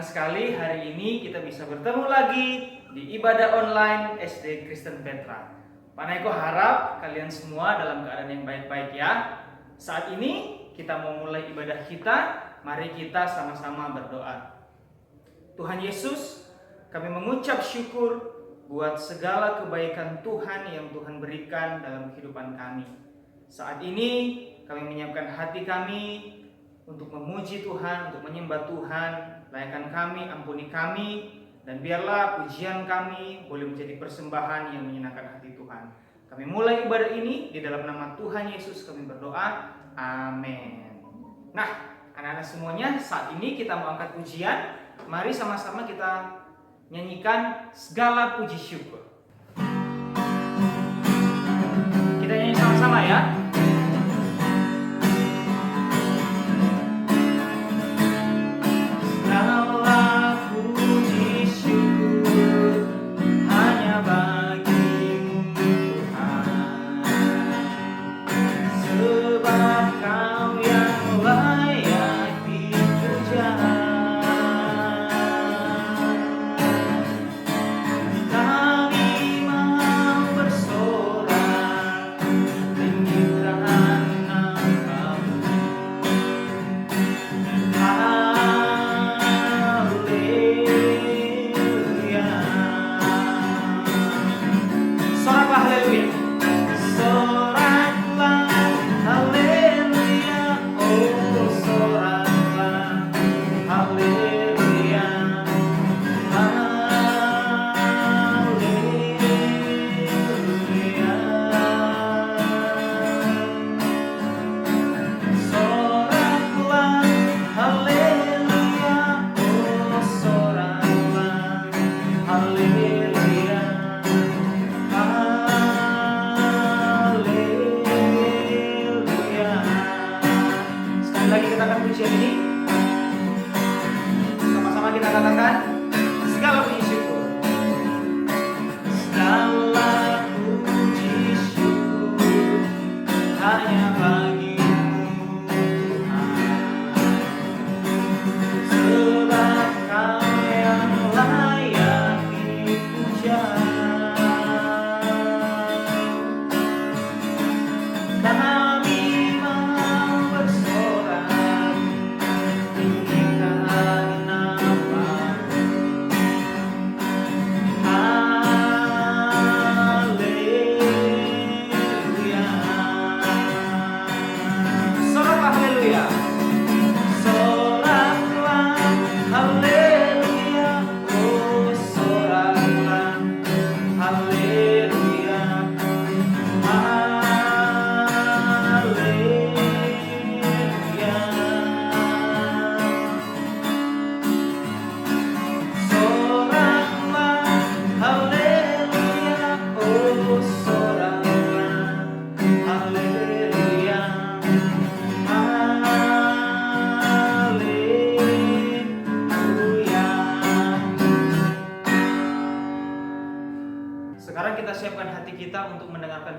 sekali hari ini kita bisa bertemu lagi di ibadah online SD Kristen Petra. Pak Naiko harap kalian semua dalam keadaan yang baik-baik ya. Saat ini kita mau mulai ibadah kita, mari kita sama-sama berdoa. Tuhan Yesus, kami mengucap syukur buat segala kebaikan Tuhan yang Tuhan berikan dalam kehidupan kami. Saat ini kami menyiapkan hati kami untuk memuji Tuhan, untuk menyembah Tuhan. Layakkan kami, ampuni kami, dan biarlah pujian kami boleh menjadi persembahan yang menyenangkan hati Tuhan. Kami mulai ibadah ini di dalam nama Tuhan Yesus kami berdoa. Amin. Nah, anak-anak semuanya, saat ini kita mau angkat pujian. Mari sama-sama kita nyanyikan segala puji syukur. Kita nyanyi sama-sama ya.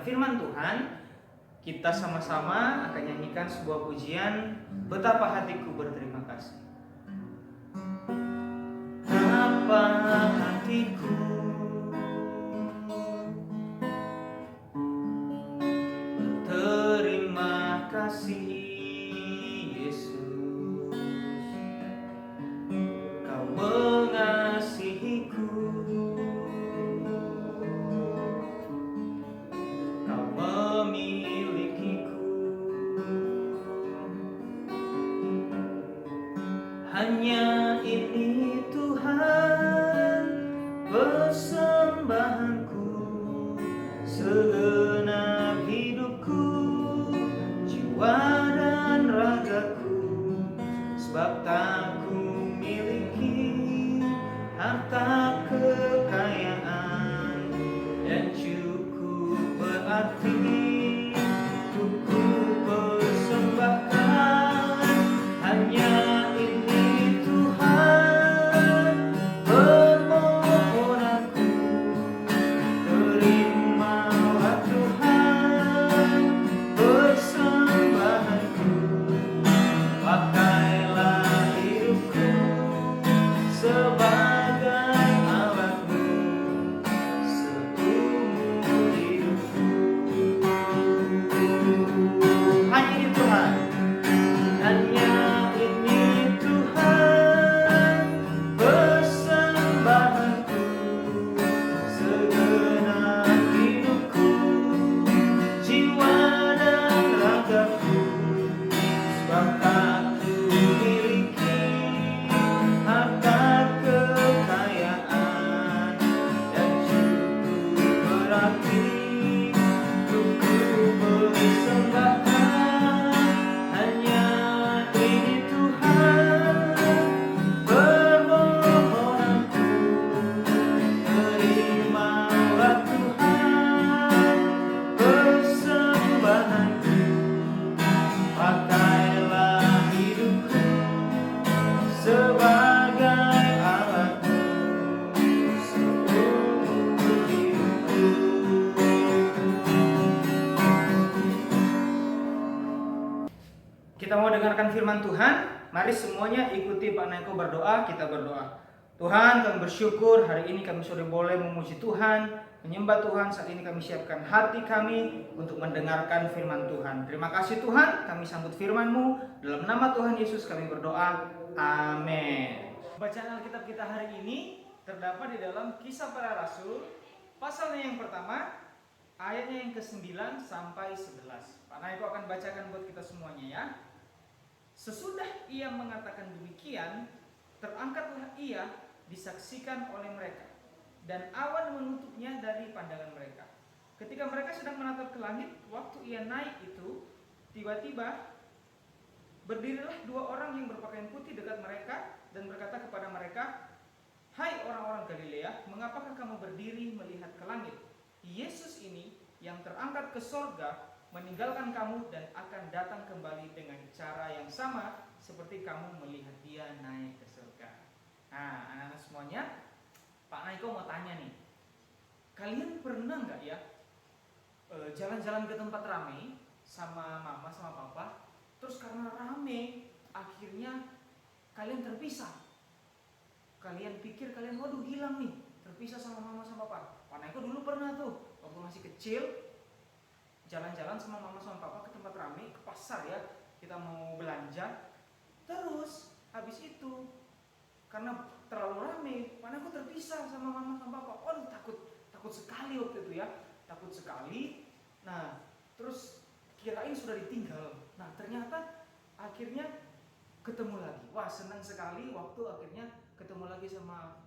Firman Tuhan, kita sama-sama akan nyanyikan sebuah pujian, betapa hatiku berterima kasih. Betapa hatiku berterima kasih Yesus, Kau mengasihiku, hanya ini Tuhan persembahanku, segenap hidupku, jiwa dan ragaku, sebab tak ku miliki harta kekayaan yang cukup berarti untuk ku persembahkan. Hanya ini Tuhan Kita mau dengarkan firman Tuhan. Mari semuanya ikuti Pak Naiko berdoa, kita berdoa. Tuhan, kami bersyukur hari ini kami sudah boleh memuji Tuhan, menyembah Tuhan. Saat ini kami siapkan hati kami untuk mendengarkan firman Tuhan. Terima kasih Tuhan, kami sambut firman-Mu. Dalam nama Tuhan Yesus kami berdoa. Amin. Bacaan Alkitab kita hari ini terdapat di dalam Kisah Para Rasul, pasalnya yang pertama, ayatnya yang ke-9 sampai 11. Pak Naiko akan bacakan buat kita semuanya ya. Sesudah ia mengatakan demikian, terangkatlah ia disaksikan oleh mereka, dan awan menutupnya dari pandangan mereka. Ketika mereka sedang menatap ke langit, waktu ia naik itu, tiba-tiba berdirilah dua orang yang berpakaian putih dekat mereka dan berkata kepada mereka, "Hai orang-orang Galilea, mengapakah kamu berdiri melihat ke langit? Yesus ini yang terangkat ke sorga meninggalkan kamu dan akan datang kembali dengan cara yang sama seperti kamu melihat dia naik ke surga." Nah, anak-anak semuanya, Pak Naiko mau tanya nih, kalian pernah nggak ya jalan-jalan ke tempat ramai sama mama sama papa, terus karena rame akhirnya kalian terpisah? Kalian pikir kalian waduh hilang nih, terpisah sama mama sama papa. Pak Naiko dulu pernah tuh waktu masih kecil, jalan-jalan sama mama sama papa ke tempat ramai, ke pasar ya, kita mau belanja. Terus habis itu karena terlalu ramai, mana aku terpisah sama mama sama papa. Oh, takut sekali waktu itu ya, takut sekali. Nah, terus kirain sudah ditinggal. Nah, ternyata akhirnya ketemu lagi. Wah, senang sekali waktu akhirnya ketemu lagi sama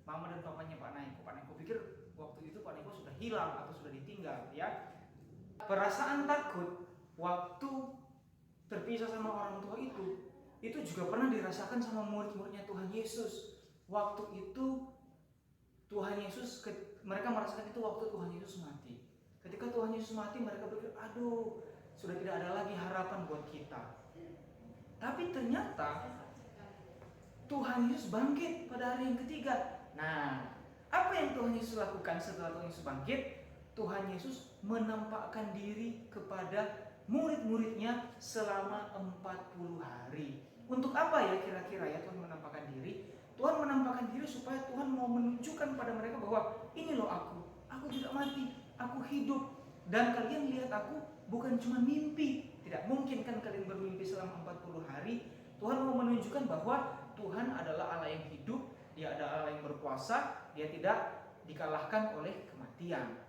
mama dan papanya Pak Naiko. Pak Naiko pikir waktu itu Pak Naiko sudah hilang atau sudah ditinggal ya. Perasaan takut waktu terpisah sama orang tua itu juga pernah dirasakan sama murid-muridnya Tuhan Yesus. Waktu itu Tuhan Yesus, mereka merasakan itu waktu Tuhan Yesus mati. Ketika Tuhan Yesus mati, mereka berpikir, aduh, sudah tidak ada lagi harapan buat kita. Tapi ternyata Tuhan Yesus bangkit pada hari yang ketiga. Nah, apa yang Tuhan Yesus lakukan setelah Tuhan Yesus bangkit? Tuhan Yesus menampakkan diri kepada murid-muridnya selama 40 hari. Untuk apa ya kira-kira ya Tuhan menampakkan diri? Tuhan menampakkan diri supaya Tuhan mau menunjukkan pada mereka bahwa ini loh aku tidak mati, aku hidup. Dan kalian lihat aku bukan cuma mimpi. Tidak mungkin kan kalian bermimpi selama 40 hari. Tuhan mau menunjukkan bahwa Tuhan adalah Allah yang hidup, Dia adalah Allah yang berkuasa, Dia tidak dikalahkan oleh kematian.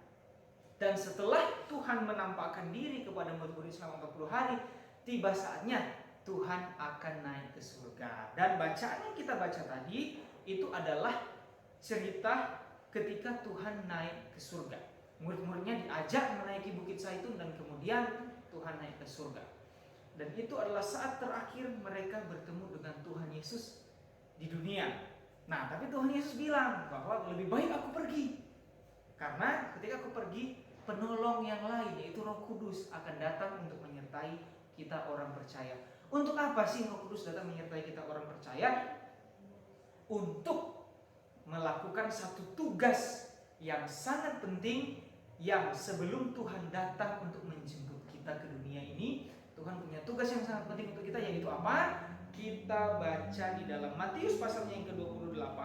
Dan setelah Tuhan menampakkan diri kepada murid-murid selama 40 hari, tiba saatnya Tuhan akan naik ke surga. Dan bacaan yang kita baca tadi itu adalah cerita ketika Tuhan naik ke surga. Murid-muridnya diajak menaiki Bukit Zaitun dan kemudian Tuhan naik ke surga. Dan itu adalah saat terakhir mereka bertemu dengan Tuhan Yesus di dunia. Nah, tapi Tuhan Yesus bilang bahwa lebih baik aku pergi. Karena ketika aku pergi, penolong yang lain yaitu Roh Kudus akan datang untuk menyertai kita orang percaya. Untuk apa sih Roh Kudus datang menyertai kita orang percaya? Untuk melakukan satu tugas yang sangat penting, yang sebelum Tuhan datang untuk menjemput kita ke dunia ini, Tuhan punya tugas yang sangat penting untuk kita, yaitu apa? Kita baca di dalam Matius pasalnya yang ke-28.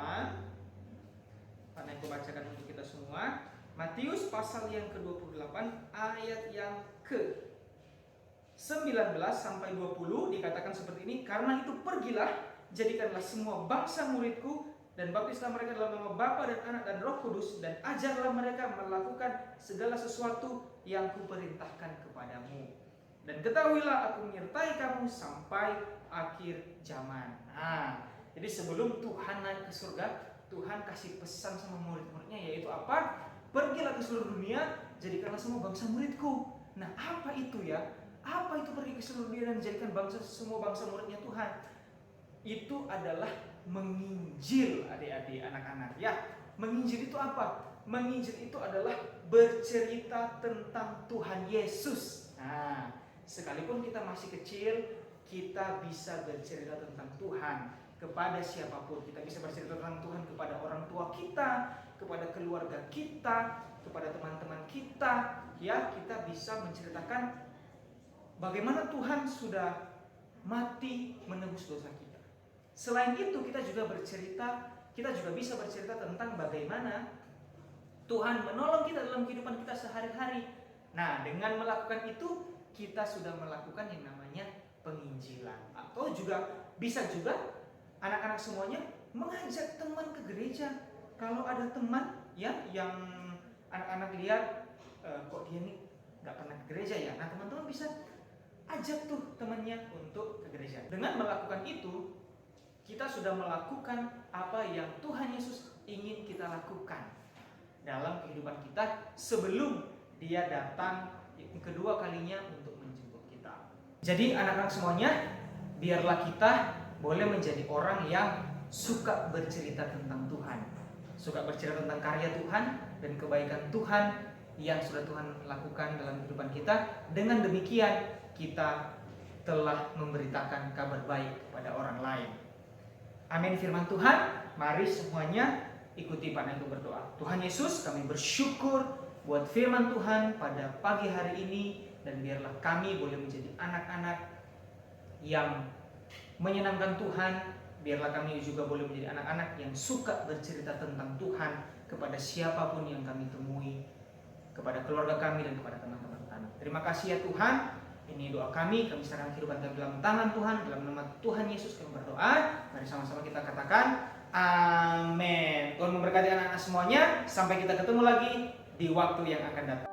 Karena aku bacakan untuk kita semua. Matius pasal yang ke-28 ayat yang ke-19 sampai 20 dikatakan seperti ini. Karena itu pergilah, jadikanlah semua bangsa muridku, dan baptislah mereka dalam nama Bapa dan Anak dan Roh Kudus, dan ajarlah mereka melakukan segala sesuatu yang kuperintahkan kepadamu. Dan ketahuilah aku menyertai kamu sampai akhir zaman. Nah, jadi sebelum Tuhan naik ke surga, Tuhan kasih pesan sama murid-muridnya, yaitu apa? Pergilah ke seluruh dunia, jadikanlah semua bangsa muridku. Nah, apa itu ya? Apa itu pergi ke seluruh dunia dan jadikan semua bangsa muridnya Tuhan? Itu adalah menginjil, adik-adik, anak-anak ya. Menginjil itu apa? Menginjil itu adalah bercerita tentang Tuhan Yesus. Nah, sekalipun kita masih kecil, kita bisa bercerita tentang Tuhan kepada siapapun. Kita bisa bercerita tentang Tuhan kepada orang tua kita, kepada keluarga kita, kepada teman-teman kita. Ya, kita bisa menceritakan bagaimana Tuhan sudah mati menebus dosa kita. Selain itu kita juga bisa bercerita tentang bagaimana Tuhan menolong kita dalam kehidupan kita sehari-hari. Nah, dengan melakukan itu kita sudah melakukan yang namanya penginjilan. Atau juga bisa juga anak-anak semuanya mengajak teman ke gereja. Kalau ada teman ya yang anak-anak lihat kok dia nih nggak pernah ke gereja ya. Nah, teman-teman bisa ajak tuh temannya untuk ke gereja. Dengan melakukan itu, kita sudah melakukan apa yang Tuhan Yesus ingin kita lakukan dalam kehidupan kita sebelum dia datang kedua kalinya untuk menjemput kita. Jadi anak-anak semuanya, biarlah kita boleh menjadi orang yang suka bercerita tentang Tuhan, suka bercerita tentang karya Tuhan dan kebaikan Tuhan yang sudah Tuhan lakukan dalam kehidupan kita. Dengan demikian kita telah memberitakan kabar baik kepada orang lain. Amin firman Tuhan. Mari semuanya ikuti Pak Naiko berdoa. Tuhan Yesus, kami bersyukur buat firman Tuhan pada pagi hari ini, dan biarlah kami boleh menjadi anak-anak yang menyenangkan Tuhan. Biarlah kami juga boleh menjadi anak-anak yang suka bercerita tentang Tuhan kepada siapapun yang kami temui, kepada keluarga kami dan kepada teman-teman kami. Terima kasih ya Tuhan. Ini doa kami serahkan kehidupan kami dalam tangan Tuhan. Dalam nama Tuhan Yesus kami berdoa. Mari sama-sama kita katakan amin. Tuhan memberkati anak-anak semuanya. Sampai kita ketemu lagi di waktu yang akan datang.